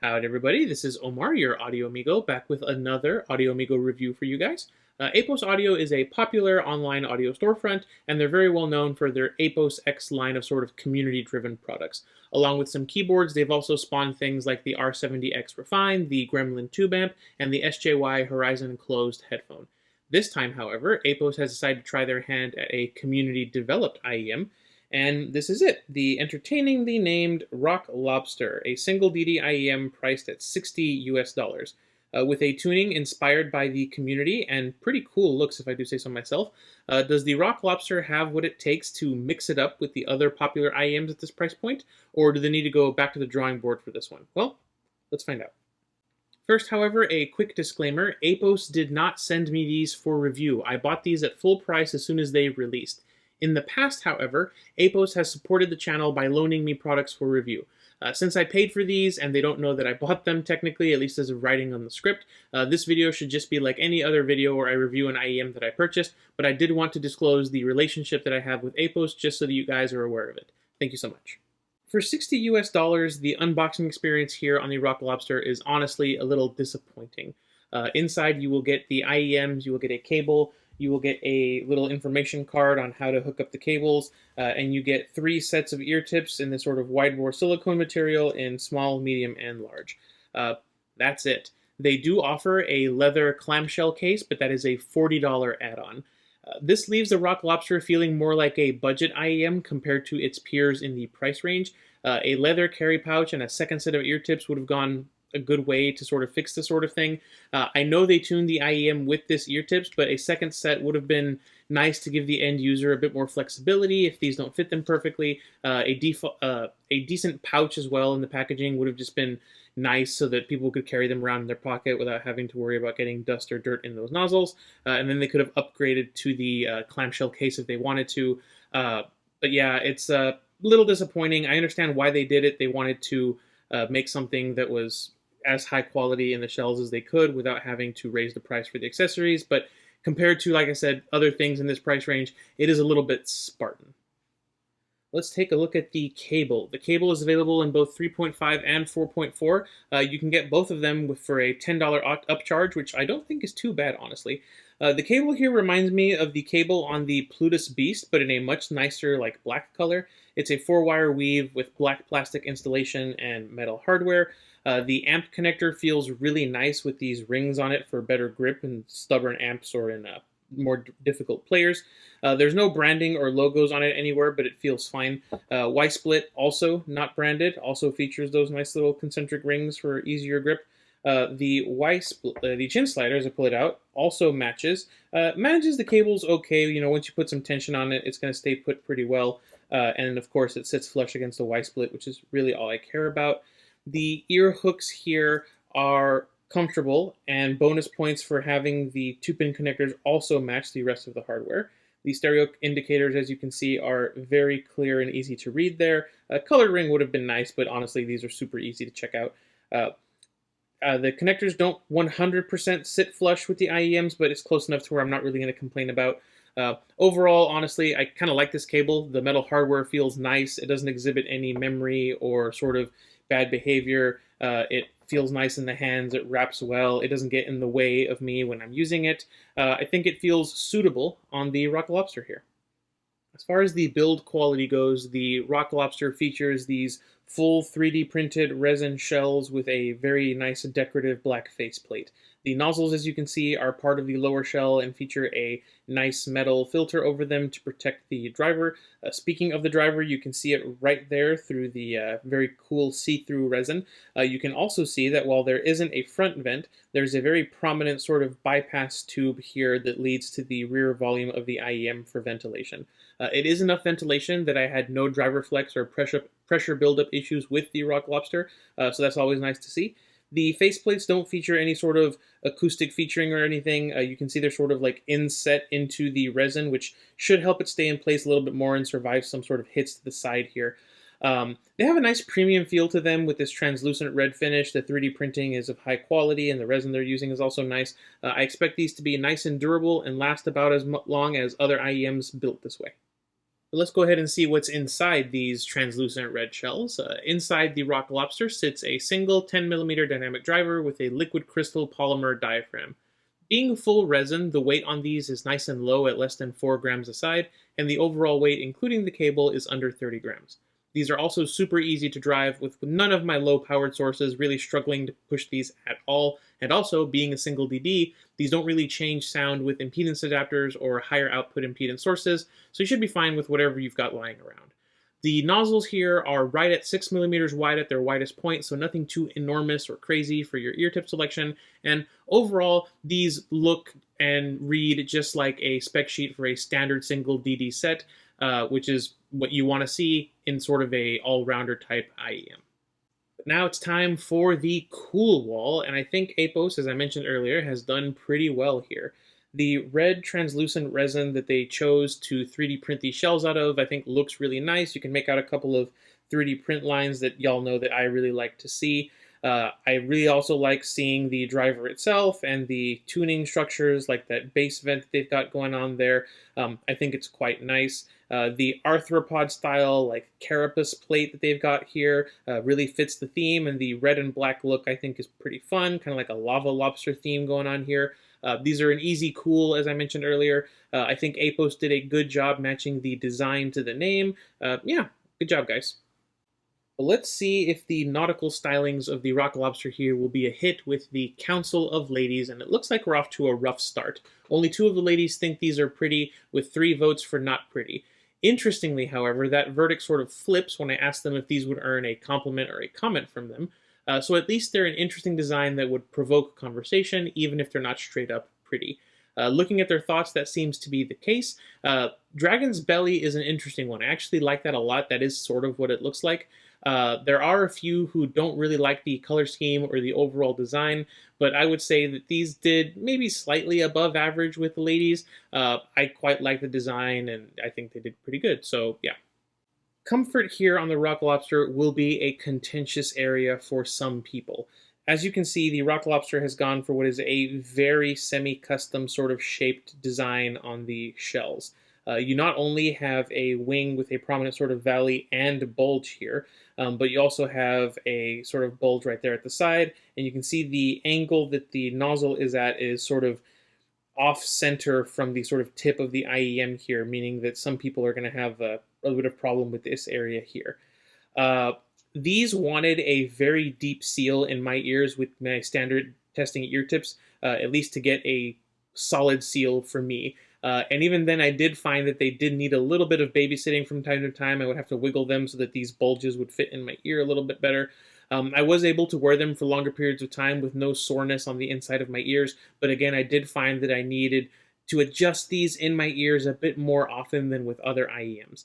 Howdy everybody, this is Omar, your Audio Amigo, back with another Audio Amigo review for you guys. Apos Audio is a popular online audio storefront, and they're very well known for their Apos X line of sort of community-driven products. Along with some keyboards, they've also spawned things like the R70X Refine, the Gremlin Tube Amp, and the SJY Horizon Closed headphone. This time, however, Apos has decided to try their hand at a community-developed IEM, and this is it, the entertainingly named Rock Lobster, a single DD IEM priced at $60 US, with a tuning inspired by the community and pretty cool looks, if I do say so myself. Does the Rock Lobster have what it takes to mix it up with the other popular IEMs at this price point, or do they need to go back to the drawing board for this one? Well, let's find out. First, however, a quick disclaimer, Apos did not send me these for review. I bought these at full price as soon as they released. In the past, however, Apos has supported the channel by loaning me products for review. Since I paid for these and they don't know that I bought them technically, at least as of writing on the script, this video should just be like any other video where I review an IEM that I purchased, but I did want to disclose the relationship that I have with Apos just so that you guys are aware of it. Thank you so much. For $60 US, the unboxing experience here on the Rock Lobster is honestly a little disappointing. Inside you will get the IEMs, you will get a cable, you will get a little information card on how to hook up the cables, and you get 3 sets of ear tips in this sort of wide bore silicone material in small, medium, and large. That's it. They do offer a leather clamshell case, but that is a $40 add-on. This leaves the Rock Lobster feeling more like a budget IEM compared to its peers in the price range. A leather carry pouch and a second set of ear tips would have gone a good way to sort of fix this sort of thing. I know they tuned the IEM with this ear tips, but a second set would have been nice to give the end user a bit more flexibility if these don't fit them perfectly. A decent pouch as well in the packaging would have just been nice so that people could carry them around in their pocket without having to worry about getting dust or dirt in those nozzles. And then they could have upgraded to the clamshell case if they wanted to. But yeah, it's a little disappointing. I understand why they did it. They wanted to make something that was as high quality in the shells as they could without having to raise the price for the accessories, but compared to, like I said, other things in this price range, it is a little bit Spartan. Let's take a look at the cable. The cable is available in both 3.5 and 4.4. You can get both of them for a $10 upcharge, which I don't think is too bad, honestly. The cable here reminds me of the cable on the Plutus Beast, but in a much nicer, like, black color. It's a 4-wire weave with black plastic installation and metal hardware. The amp connector feels really nice with these rings on it for better grip in stubborn amps or in more difficult players. There's no branding or logos on it anywhere, but it feels fine. Y-split, also not branded, also features those nice little concentric rings for easier grip. The chin slider, as I pull it out, also manages the cables okay. You know, once you put some tension on it, it's going to stay put pretty well. And of course, it sits flush against the Y-split, which is really all I care about. The ear hooks here are comfortable, and bonus points for having the 2-pin connectors also match the rest of the hardware. The stereo indicators, as you can see, are very clear and easy to read there. A colored ring would have been nice, but honestly, these are super easy to check out. The connectors don't 100% sit flush with the IEMs, but it's close enough to where I'm not really going to complain about. Overall, honestly, I kind of like this cable. The metal hardware feels nice. It doesn't exhibit any memory or sort of bad behavior. It feels nice in the hands. It wraps well. It doesn't get in the way of me when I'm using it. I think it feels suitable on the Rock Lobster here. As far as the build quality goes, the Rock Lobster features these full 3D printed resin shells with a very nice decorative black faceplate. The nozzles, as you can see, are part of the lower shell and feature a nice metal filter over them to protect the driver. Speaking of the driver, you can see it right there through the very cool see-through resin. You can also see that while there isn't a front vent, there's a very prominent sort of bypass tube here that leads to the rear volume of the IEM for ventilation. It is enough ventilation that I had no driver flex or pressure buildup issues with the Rock Lobster, so that's always nice to see. The faceplates don't feature any sort of acoustic featuring or anything. You can see they're sort of like inset into the resin, which should help it stay in place a little bit more and survive some sort of hits to the side here. They have a nice premium feel to them with this translucent red finish. The 3D printing is of high quality and the resin they're using is also nice. I expect these to be nice and durable and last about as long as other IEMs built this way. But let's go ahead and see what's inside these translucent red shells. Inside the Rock Lobster sits a single 10mm dynamic driver with a liquid crystal polymer diaphragm. Being full resin, the weight on these is nice and low at less than 4 grams a side, and the overall weight, including the cable, is under 30 grams. These are also super easy to drive, with none of my low-powered sources really struggling to push these at all, and also, being a single DD, these don't really change sound with impedance adapters or higher output impedance sources, so you should be fine with whatever you've got lying around. The nozzles here are right at 6mm wide at their widest point, so nothing too enormous or crazy for your ear tip selection, and overall, these look and read just like a spec sheet for a standard single DD set, which is what you want to see in sort of a all-rounder type IEM. But now it's time for the cool wall, and I think Apos, as I mentioned earlier, has done pretty well here. The red translucent resin that they chose to 3D print these shells out of, I think looks really nice. You can make out a couple of 3D print lines that y'all know that I really like to see. I really also like seeing the driver itself and the tuning structures, like that bass vent that they've got going on there. I think it's quite nice. The arthropod style, like carapace plate that they've got here really fits the theme, and the red and black look I think is pretty fun, kind of like a lava lobster theme going on here. These are an easy cool, as I mentioned earlier. I think Apos did a good job matching the design to the name. Yeah, good job, guys. But let's see if the nautical stylings of the Rock Lobster here will be a hit with the Council of Ladies, and it looks like we're off to a rough start. Only 2 of the ladies think these are pretty, with 3 votes for not pretty. Interestingly, however, that verdict sort of flips when I ask them if these would earn a compliment or a comment from them. So at least they're an interesting design that would provoke conversation, even if they're not straight up pretty. Looking at their thoughts, that seems to be the case. Dragon's Belly is an interesting one. I actually like that a lot. That is sort of what it looks like. There are a few who don't really like the color scheme or the overall design, but I would say that these did maybe slightly above average with the ladies. I quite like the design, and I think they did pretty good, so yeah. Comfort here on the Rock Lobster will be a contentious area for some people. As you can see, the Rock Lobster has gone for what is a very semi-custom sort of shaped design on the shells. You not only have a wing with a prominent sort of valley and bulge here, but you also have a sort of bulge right there at the side, and you can see the angle that the nozzle is at is sort of off-center from the sort of tip of the IEM here, meaning that some people are going to have a little bit of problem with this area here. These wanted a very deep seal in my ears with my standard testing ear tips, at least to get a solid seal for me. And even then, I did find that they did need a little bit of babysitting from time to time. I would have to wiggle them so that these bulges would fit in my ear a little bit better. I was able to wear them for longer periods of time with no soreness on the inside of my ears, but again, I did find that I needed to adjust these in my ears a bit more often than with other IEMs.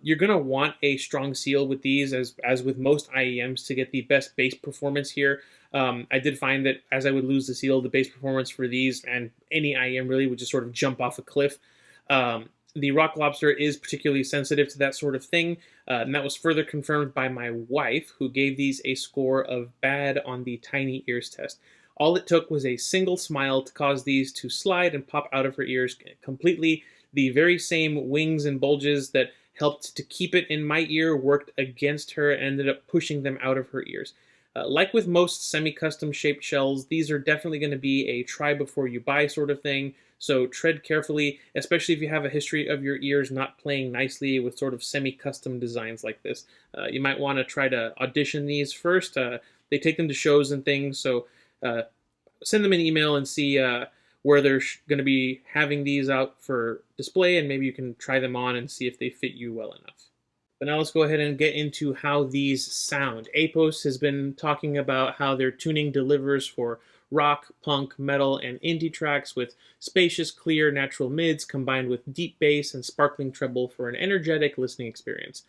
You're going to want a strong seal with these, as with most IEMs, to get the best bass performance here. I did find that as I would lose the seal, the bass performance for these, and any IEM really, would just sort of jump off a cliff. The Rock Lobster is particularly sensitive to that sort of thing, and that was further confirmed by my wife, who gave these a score of bad on the tiny ears test. All it took was a single smile to cause these to slide and pop out of her ears completely. The very same wings and bulges that helped to keep it in my ear worked against her and ended up pushing them out of her ears. Like with most semi-custom shaped shells, these are definitely going to be a try before you buy sort of thing, so tread carefully, especially if you have a history of your ears not playing nicely with sort of semi-custom designs like this. You might want to try to audition these first. They take them to shows and things, so send them an email and see where they're going to be having these out for display, and maybe you can try them on and see if they fit you well enough. But now let's go ahead and get into how these sound. Apos has been talking about how their tuning delivers for rock, punk, metal, and indie tracks with spacious, clear, natural mids combined with deep bass and sparkling treble for an energetic listening experience.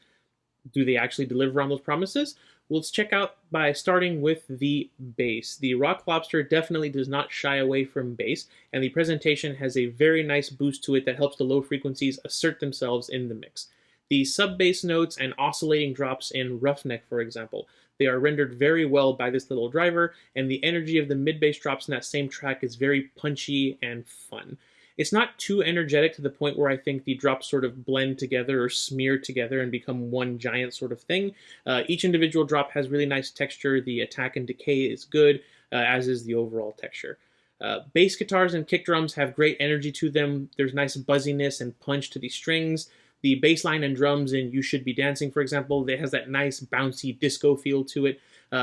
Do they actually deliver on those promises? Well, let's check out by starting with the bass. The Rock Lobster definitely does not shy away from bass, and the presentation has a very nice boost to it that helps the low frequencies assert themselves in the mix. The sub-bass notes and oscillating drops in Roughneck, for example, they are rendered very well by this little driver, and the energy of the mid-bass drops in that same track is very punchy and fun. It's not too energetic to the point where I think the drops sort of blend together or smear together and become one giant sort of thing. Each individual drop has really nice texture. The attack and decay is good, as is the overall texture. Bass guitars and kick drums have great energy to them. There's nice buzziness and punch to the strings. The bass line and drums in You Should Be Dancing, for example, it has that nice bouncy disco feel to it.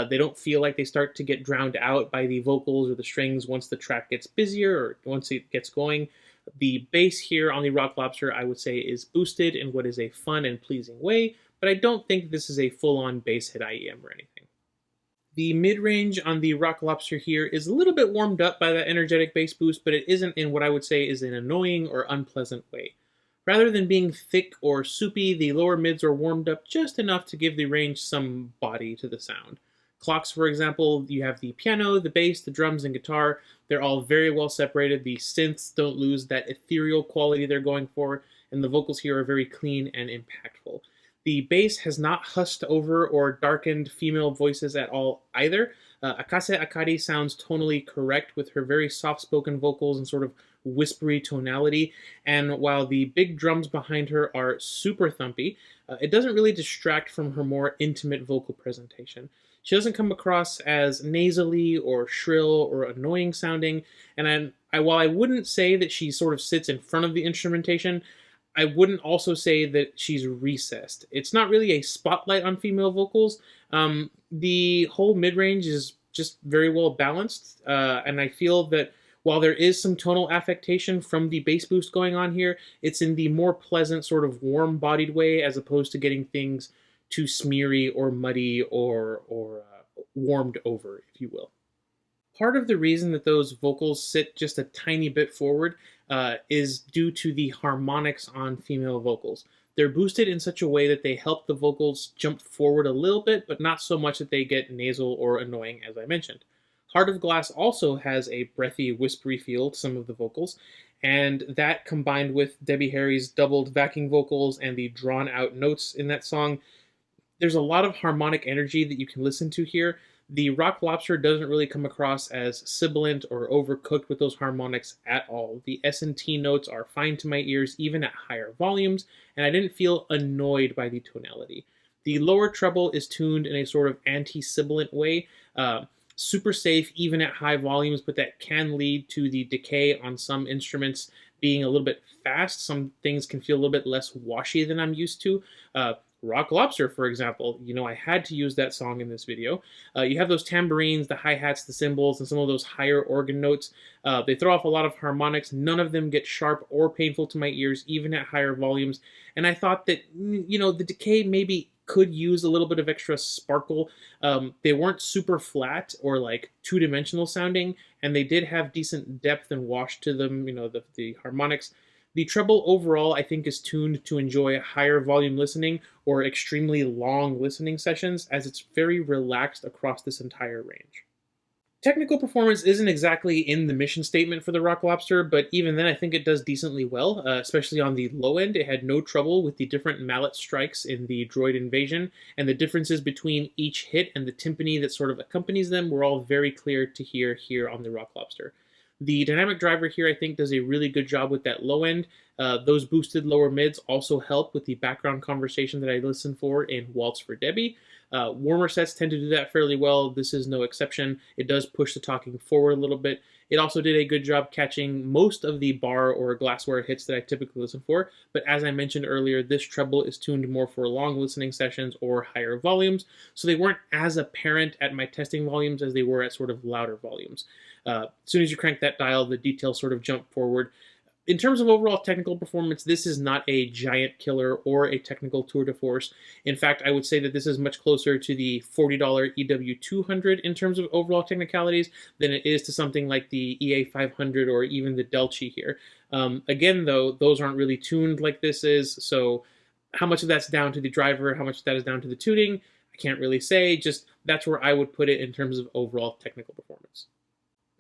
They don't feel like they start to get drowned out by the vocals or the strings once the track gets busier or once it gets going. The bass here on the Rock Lobster, I would say, is boosted in what is a fun and pleasing way, but I don't think this is a full-on bass hit IEM or anything. The mid-range on the Rock Lobster here is a little bit warmed up by that energetic bass boost, but it isn't in what I would say is an annoying or unpleasant way. Rather than being thick or soupy, the lower mids are warmed up just enough to give the range some body to the sound. Clocks, for example, you have the piano, the bass, the drums, and guitar. They're all very well separated. The synths don't lose that ethereal quality they're going for, and the vocals here are very clean and impactful. The bass has not husked over or darkened female voices at all either. Akase Akari sounds tonally correct with her very soft-spoken vocals and sort of whispery tonality, and while the big drums behind her are super thumpy, it doesn't really distract from her more intimate vocal presentation. She doesn't come across as nasally or shrill or annoying sounding, and while I wouldn't say that she sort of sits in front of the instrumentation, I wouldn't also say that she's recessed. It's not really a spotlight on female vocals. The whole mid-range is just very well balanced, and I feel that while there is some tonal affectation from the bass boost going on here, it's in the more pleasant sort of warm-bodied way as opposed to getting things too smeary or muddy or warmed over, if you will. Part of the reason that those vocals sit just a tiny bit forward is due to the harmonics on female vocals. They're boosted in such a way that they help the vocals jump forward a little bit, but not so much that they get nasal or annoying, as I mentioned. Heart of Glass also has a breathy, whispery feel to some of the vocals, and that combined with Debbie Harry's doubled backing vocals and the drawn-out notes in that song, there's a lot of harmonic energy that you can listen to here. The Rock Lobster doesn't really come across as sibilant or overcooked with those harmonics at all. The S&T notes are fine to my ears, even at higher volumes, and I didn't feel annoyed by the tonality. The lower treble is tuned in a sort of anti-sibilant way, super safe even at high volumes, but that can lead to the decay on some instruments being a little bit fast. Some things can feel a little bit less washy than I'm used to. Rock Lobster, for example, I had to use that song in this video. You have those tambourines, the hi-hats, the cymbals, and some of those higher organ notes. They throw off a lot of harmonics. None of them get sharp or painful to my ears, even at higher volumes. And I thought that, the decay maybe could use a little bit of extra sparkle. They weren't super flat or like two-dimensional sounding, and they did have decent depth and wash to them, the harmonics. The treble overall, I think, is tuned to enjoy higher volume listening or extremely long listening sessions, as it's very relaxed across this entire range. Technical performance isn't exactly in the mission statement for the Rock Lobster, but even then I think it does decently well, especially on the low end. It had no trouble with the different mallet strikes in the Droid Invasion, and the differences between each hit and the timpani that sort of accompanies them were all very clear to hear here on the Rock Lobster. The dynamic driver here, I think, does a really good job with that low end. Those boosted lower mids also help with the background conversation that I listen for in Waltz for Debbie. Warmer sets tend to do that fairly well. This is no exception. It does push the talking forward a little bit. It also did a good job catching most of the bar or glassware hits that I typically listen for, but as I mentioned earlier, this treble is tuned more for long listening sessions or higher volumes, so they weren't as apparent at my testing volumes as they were at sort of louder volumes. As soon as you crank that dial, the details sort of jump forward. In terms of overall technical performance, this is not a giant killer or a technical tour de force. In fact, I would say that this is much closer to the $40 EW200 in terms of overall technicalities than it is to something like the EA500 or even the Delci here. Again, though, those aren't really tuned like this is, so how much of that's down to the driver, how much of that is down to the tuning, I can't really say. Just that's where I would put it in terms of overall technical performance.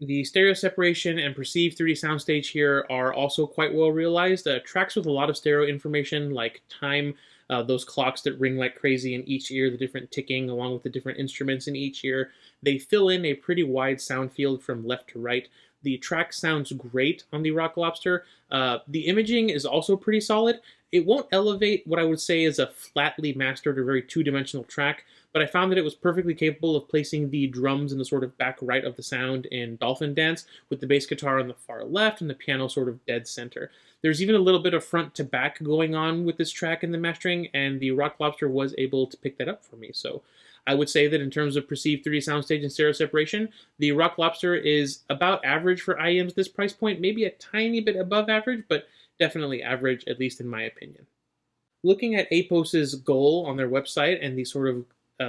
The stereo separation and perceived 3D soundstage here are also quite well realized. Tracks with a lot of stereo information like time, those clocks that ring like crazy in each ear, the different ticking along with the different instruments in each ear, they fill in a pretty wide sound field from left to right. The track sounds great on the Rock Lobster. The imaging is also pretty solid. It won't elevate what I would say is a flatly mastered or very two-dimensional track, but I found that it was perfectly capable of placing the drums in the sort of back right of the sound in Dolphin Dance, with the bass guitar on the far left and the piano sort of dead center. There's even a little bit of front to back going on with this track in the mastering, and the Rock Lobster was able to pick that up for me. So I would say that in terms of perceived 3D soundstage and stereo separation, the Rock Lobster is about average for IEMs at this price point, maybe a tiny bit above average, but definitely average, at least in my opinion. Looking at Apos's goal on their website and the sort of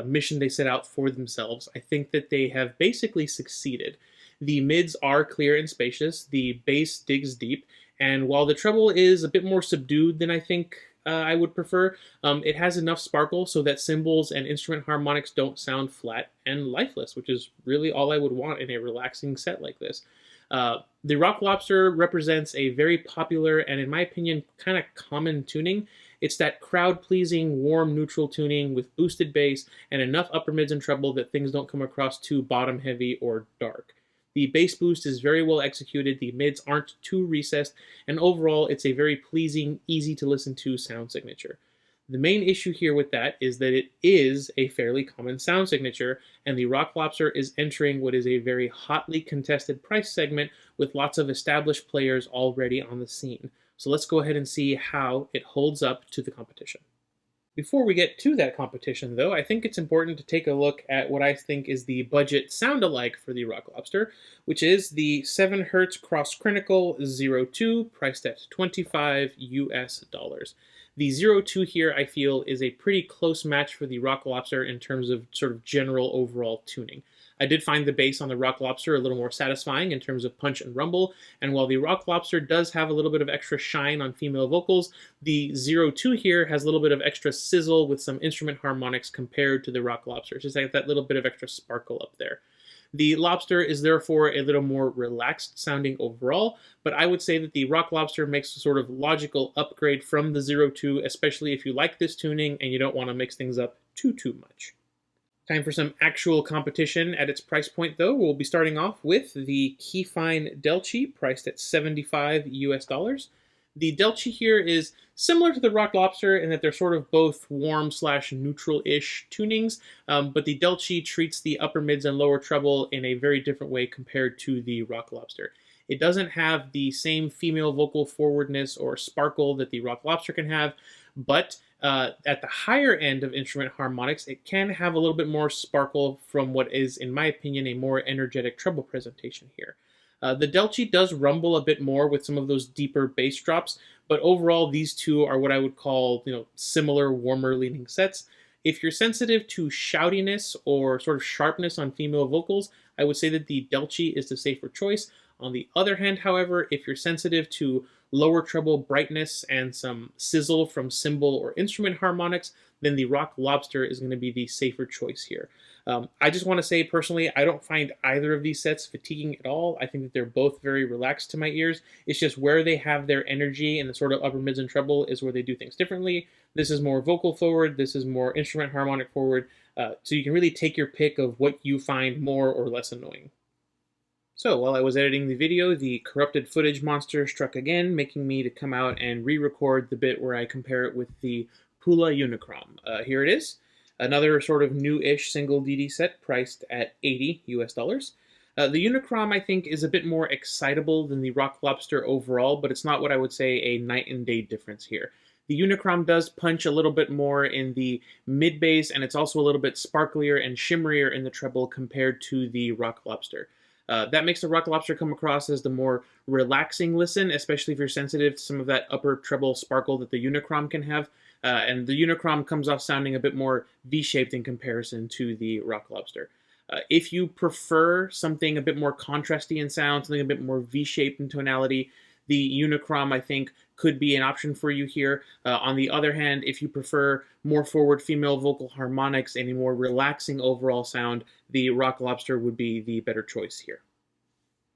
mission they set out for themselves, I think that they have basically succeeded. The mids are clear and spacious, the bass digs deep, and while the treble is a bit more subdued than I think I would prefer, it has enough sparkle so that cymbals and instrument harmonics don't sound flat and lifeless, which is really all I would want in a relaxing set like this. The Rock Lobster represents a very popular and, in my opinion, kind of common tuning. It's that crowd-pleasing, warm, neutral tuning with boosted bass and enough upper mids and treble that things don't come across too bottom-heavy or dark. The bass boost is very well executed, the mids aren't too recessed, and overall it's a very pleasing, easy-to-listen-to sound signature. The main issue here with that is that it is a fairly common sound signature, and the Rock Lobster is entering what is a very hotly contested price segment with lots of established players already on the scene. So let's go ahead and see how it holds up to the competition. Before we get to that competition, though, I think it's important to take a look at what I think is the budget sound-alike for the Rock Lobster, which is the 7Hz Cross-Critical 02, priced at $25 US. The 02 here, I feel, is a pretty close match for the Rock Lobster in terms of sort of general overall tuning. I did find the bass on the Rock Lobster a little more satisfying in terms of punch and rumble, and while the Rock Lobster does have a little bit of extra shine on female vocals, the 02 here has a little bit of extra sizzle with some instrument harmonics compared to the Rock Lobster. It's just like that little bit of extra sparkle up there. The Lobster is therefore a little more relaxed sounding overall, but I would say that the Rock Lobster makes a sort of logical upgrade from the 02, especially if you like this tuning and you don't want to mix things up too much. Time for some actual competition at its price point, though. We'll be starting off with the Kefine Delci, priced at $75 US. The Delci here is similar to the Rock Lobster in that they're sort of both warm/neutral-ish tunings, but the Delci treats the upper mids and lower treble in a very different way compared to the Rock Lobster. It doesn't have the same female vocal forwardness or sparkle that the Rock Lobster can have, but at the higher end of instrument harmonics, it can have a little bit more sparkle from what is, in my opinion, a more energetic treble presentation here. The Delci does rumble a bit more with some of those deeper bass drops, but overall these two are what I would call, similar, warmer leaning sets. If you're sensitive to shoutiness or sort of sharpness on female vocals, I would say that the Delci is the safer choice. On the other hand, however, if you're sensitive to lower treble brightness and some sizzle from cymbal or instrument harmonics, then the Rock Lobster is going to be the safer choice here. I just want to say personally, I don't find either of these sets fatiguing at all. I think that they're both very relaxed to my ears. It's just where they have their energy in the sort of upper mids and treble is where they do things differently. This is more vocal forward, this is more instrument harmonic forward, so you can really take your pick of what you find more or less annoying. So while I was editing the video, the corrupted footage monster struck again, making me to come out and re-record the bit where I compare it with the Pula Unicrom. Here it is. Another sort of new-ish single DD set priced at $80 US. The Unicrom, I think, is a bit more excitable than the Rock Lobster overall, but it's not what I would say a night and day difference here. The Unicrom does punch a little bit more in the mid-bass, and it's also a little bit sparklier and shimmerier in the treble compared to the Rock Lobster. That makes the Rock Lobster come across as the more relaxing listen, especially if you're sensitive to some of that upper treble sparkle that the Unicrom can have. And the Unicrom comes off sounding a bit more V-shaped in comparison to the Rock Lobster. If you prefer something a bit more contrasty in sound, something a bit more V-shaped in tonality, the Unicrom, I think, could be an option for you here. On the other hand, if you prefer more forward female vocal harmonics and a more relaxing overall sound, the Rock Lobster would be the better choice here.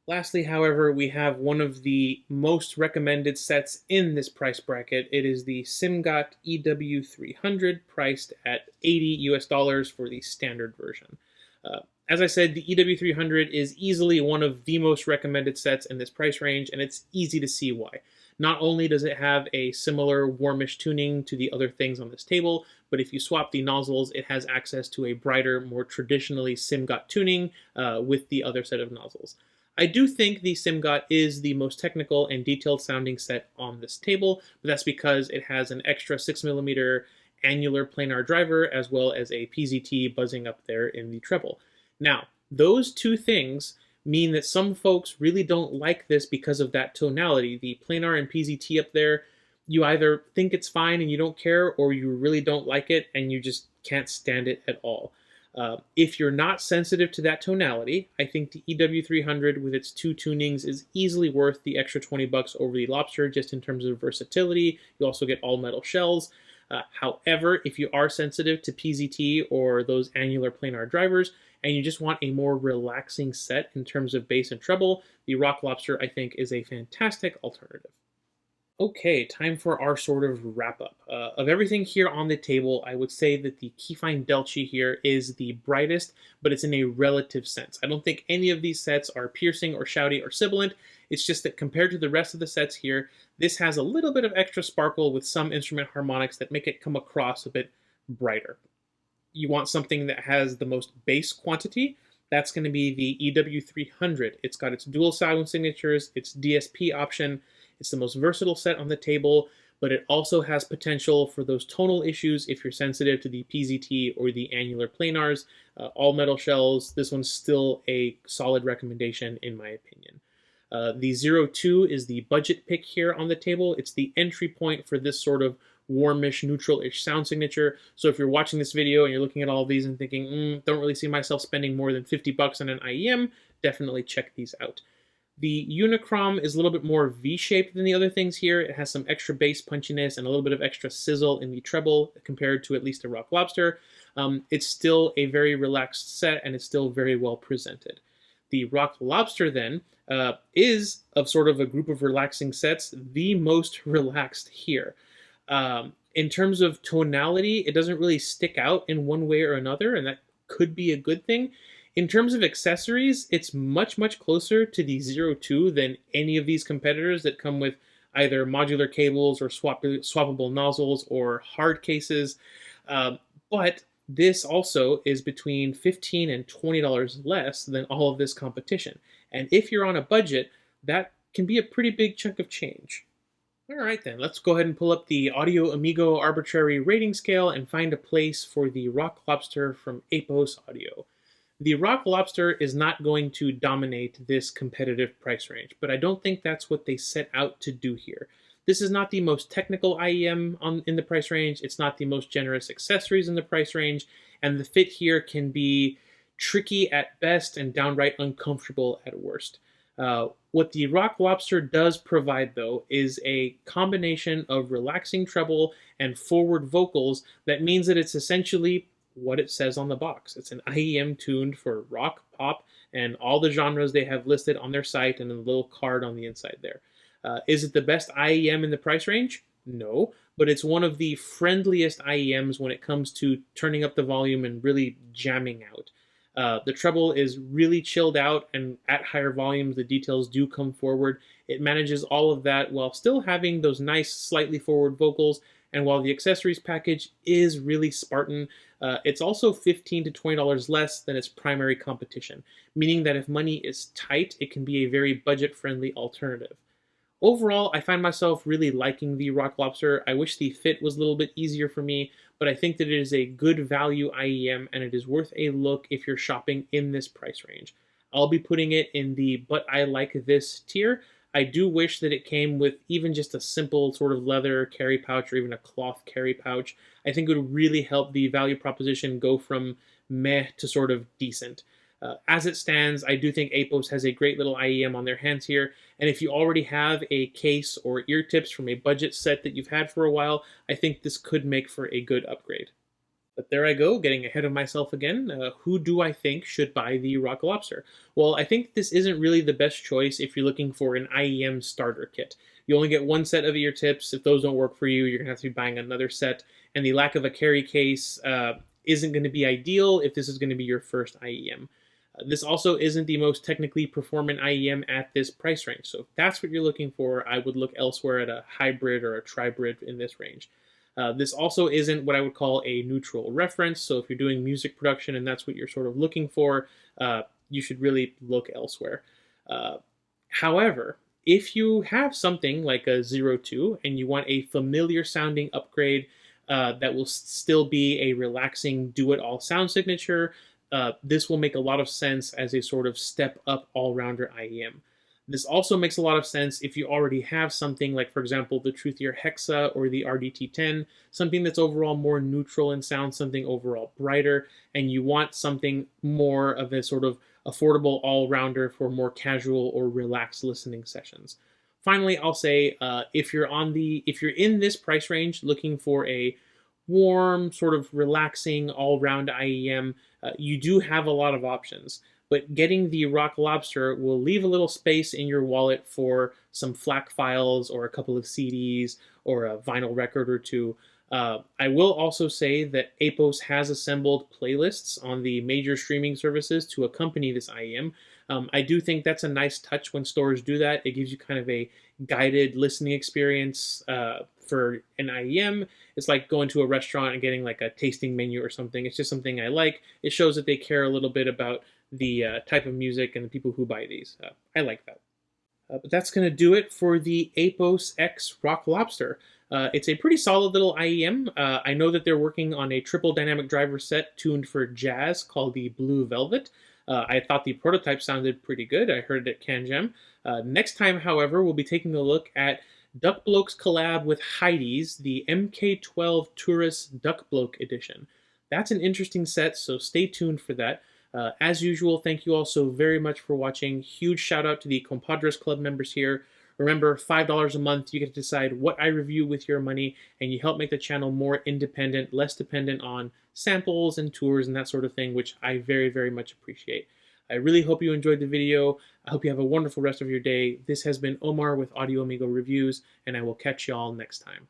Lastly, however, we have one of the most recommended sets in this price bracket. It is the Simgot EW300, priced at $80 US for the standard version. As I said, the EW300 is easily one of the most recommended sets in this price range, and it's easy to see why. Not only does it have a similar warmish tuning to the other things on this table, but if you swap the nozzles, it has access to a brighter, more traditionally Simgot tuning with the other set of nozzles. I do think the Simgot is the most technical and detailed sounding set on this table, but that's because it has an extra 6mm annular planar driver as well as a PZT buzzing up there in the treble. Now, those two things mean that some folks really don't like this because of that tonality. The planar and PZT up there, you either think it's fine and you don't care, or you really don't like it and you just can't stand it at all. If you're not sensitive to that tonality, I think the EW300 with its two tunings is easily worth the extra $20 over the Lobster just in terms of versatility. You also get all metal shells. However, if you are sensitive to PZT or those annular planar drivers, and you just want a more relaxing set in terms of bass and treble, the Rock Lobster, I think, is a fantastic alternative. Okay, time for our sort of wrap-up. Of everything here on the table, I would say that the Kefine Delci here is the brightest, but it's in a relative sense. I don't think any of these sets are piercing or shouty or sibilant. It's just that compared to the rest of the sets here, this has a little bit of extra sparkle with some instrument harmonics that make it come across a bit brighter. You want something that has the most bass quantity, that's going to be the EW300. It's got its dual sound signatures, its DSP option. It's the most versatile set on the table, but it also has potential for those tonal issues if you're sensitive to the PZT or the annular planars. All metal shells, this one's still a solid recommendation in my opinion. The 02 is the budget pick here on the table. It's the entry point for this sort of warmish, neutral-ish sound signature. So if you're watching this video and you're looking at all of these and thinking, don't really see myself spending more than $50 on an IEM, definitely check these out. The Unicrom is a little bit more V-shaped than the other things here. It has some extra bass punchiness and a little bit of extra sizzle in the treble compared to at least a Rock Lobster. It's still a very relaxed set and it's still very well presented. The Rock Lobster then is, of sort of a group of relaxing sets, the most relaxed here. In terms of tonality, it doesn't really stick out in one way or another, and that could be a good thing. In terms of accessories, it's much, much closer to the 02 than any of these competitors that come with either modular cables or swappable nozzles or hard cases. But this also is between $15 and $20 less than all of this competition. And if you're on a budget, that can be a pretty big chunk of change. All right then, let's go ahead and pull up the Audio Amigo Arbitrary rating scale and find a place for the Rock Lobster from Apos Audio. The Rock Lobster is not going to dominate this competitive price range, but I don't think that's what they set out to do here. This is not the most technical IEM in the price range, it's not the most generous accessories in the price range, and the fit here can be tricky at best and downright uncomfortable at worst. What the Rock Lobster does provide, though, is a combination of relaxing treble and forward vocals that means that it's essentially what it says on the box. It's an IEM tuned for rock, pop, and all the genres they have listed on their site and a little card on the inside there. Is it the best IEM in the price range? No, but it's one of the friendliest IEMs when it comes to turning up the volume and really jamming out. The treble is really chilled out, and at higher volumes, the details do come forward. It manages all of that while still having those nice, slightly forward vocals, and while the accessories package is really Spartan, it's also $15 to $20 less than its primary competition, meaning that if money is tight, it can be a very budget-friendly alternative. Overall, I find myself really liking the Rock Lobster. I wish the fit was a little bit easier for me, but I think that it is a good value IEM and it is worth a look if you're shopping in this price range. I'll be putting it in the but I like this tier. I do wish that it came with even just a simple sort of leather carry pouch or even a cloth carry pouch. I think it would really help the value proposition go from meh to sort of decent. As it stands, I do think Apos has a great little IEM on their hands here, and if you already have a case or ear tips from a budget set that you've had for a while, I think this could make for a good upgrade. But there I go, getting ahead of myself again. Who do I think should buy the Rock Lobster? Well, I think this isn't really the best choice if you're looking for an IEM starter kit. You only get one set of ear tips. If those don't work for you, you're going to have to be buying another set, and the lack of a carry case isn't going to be ideal if this is going to be your first IEM. This also isn't the most technically performant IEM at this price range. So if that's what you're looking for, I would look elsewhere at a hybrid or a tribrid in this range. This also isn't what I would call a neutral reference. So if you're doing music production and that's what you're sort of looking for, you should really look elsewhere. However, if you have something like a 02 and you want a familiar sounding upgrade that will still be a relaxing do-it-all sound signature, this will make a lot of sense as a sort of step-up all-rounder IEM. This also makes a lot of sense if you already have something like, for example, the Truthier Hexa or the RDT10, something that's overall more neutral in sound, something overall brighter, and you want something more of a sort of affordable all-rounder for more casual or relaxed listening sessions. Finally, I'll say if you're in this price range looking for a warm, sort of relaxing all-round IEM, you do have a lot of options. But getting the Rock Lobster will leave a little space in your wallet for some FLAC files or a couple of CDs or a vinyl record or two. I will also say that Apos has assembled playlists on the major streaming services to accompany this IEM. I do think that's a nice touch when stores do that. It gives you kind of a guided listening experience for an IEM. It's like going to a restaurant and getting like a tasting menu or something. It's just something I like. It shows that they care a little bit about the type of music and the people who buy these. I like that. But that's going to do it for the Apos X Rock Lobster. It's a pretty solid little IEM. I know that they're working on a triple dynamic driver set tuned for jazz called the Blue Velvet. I thought the prototype sounded pretty good. I heard it at CanJam. Next time, however, we'll be taking a look at Duckbloke's collab with Hiby's, the MK12 Tourist Duckbloke edition. That's an interesting set, so stay tuned for that. As usual, thank you all so very much for watching. Huge shout out to the Compadres Club members here. Remember, $5 a month, you get to decide what I review with your money, and you help make the channel more independent, less dependent on samples and tours and that sort of thing, which I very, very much appreciate. I really hope you enjoyed the video. I hope you have a wonderful rest of your day. This has been Omar with Audio Amigo Reviews, and I will catch y'all next time.